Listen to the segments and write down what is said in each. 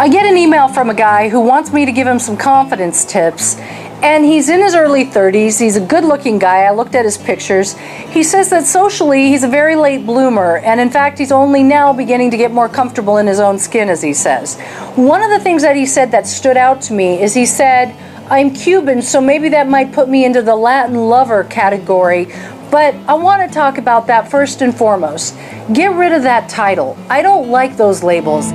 I get an email from a guy who wants me to give him some confidence tips, and he's in his early 30s. He's a good-looking guy. I looked at his pictures. He says that socially he's a very late bloomer, and in fact he's only now beginning to get more comfortable in his own skin, as he says. One of the things that he said that stood out to me is he said, "I'm Cuban, so maybe that might put me into the Latin lover category." But I want to talk about that first and foremost. Get rid of that title. I don't like those labels.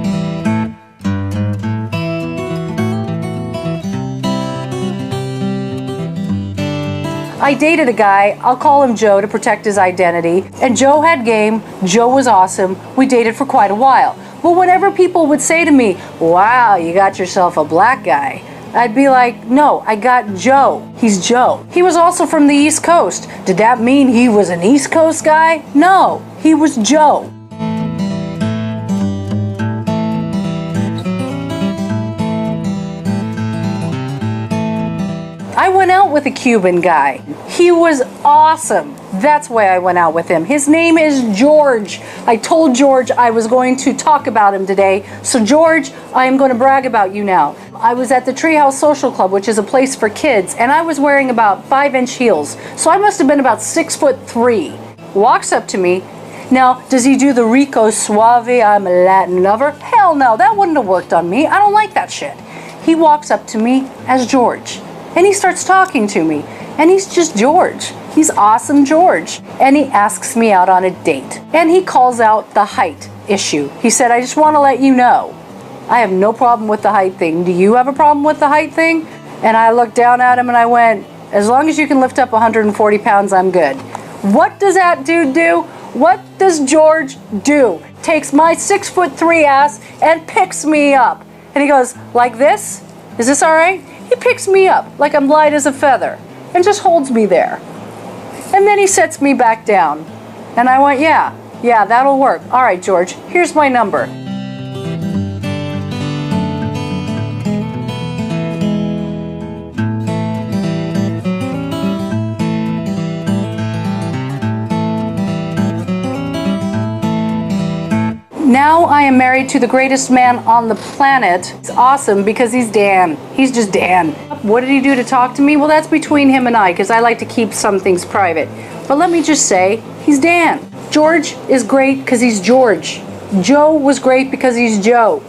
I dated a guy, I'll call him Joe to protect his identity, and Joe had game, Joe was awesome, we dated for quite a while. But whenever people would say to me, "Wow, you got yourself a black guy," I'd be like, "No, I got Joe. He's Joe." He was also from the East Coast. Did that mean he was an East Coast guy? No, he was Joe. I went out with a Cuban guy. He was awesome. That's why I went out with him. His name is George. I told George I was going to talk about him today. So George, I am going to brag about you now. I was at the Treehouse Social Club, which is a place for kids, and I was wearing about 5-inch heels. So I must have been about 6'3". Walks up to me. Now, does he do the Rico Suave, I'm a Latin lover? Hell no, that wouldn't have worked on me. I don't like that shit. He walks up to me as George. And he starts talking to me, and he's just George. He's awesome George. And he asks me out on a date. And he calls out the height issue. He said, "I just want to let you know, I have no problem with the height thing. Do you have a problem with the height thing?" And I looked down at him and I went, "As long as you can lift up 140 pounds, I'm good." What does that dude do? What does George do? Takes my 6'3" ass and picks me up. And he goes, "Like this? Is this all right?" He picks me up like I'm light as a feather and just holds me there. And then he sets me back down. And I went, yeah, that'll work. All right, George, here's my number. Now I am married to the greatest man on the planet. It's awesome because he's Dan. He's just Dan. What did he do to talk to me? Well, that's between him and I, because I like to keep some things private. But let me just say, he's Dan. George is great because he's George. Joe was great because he's Joe.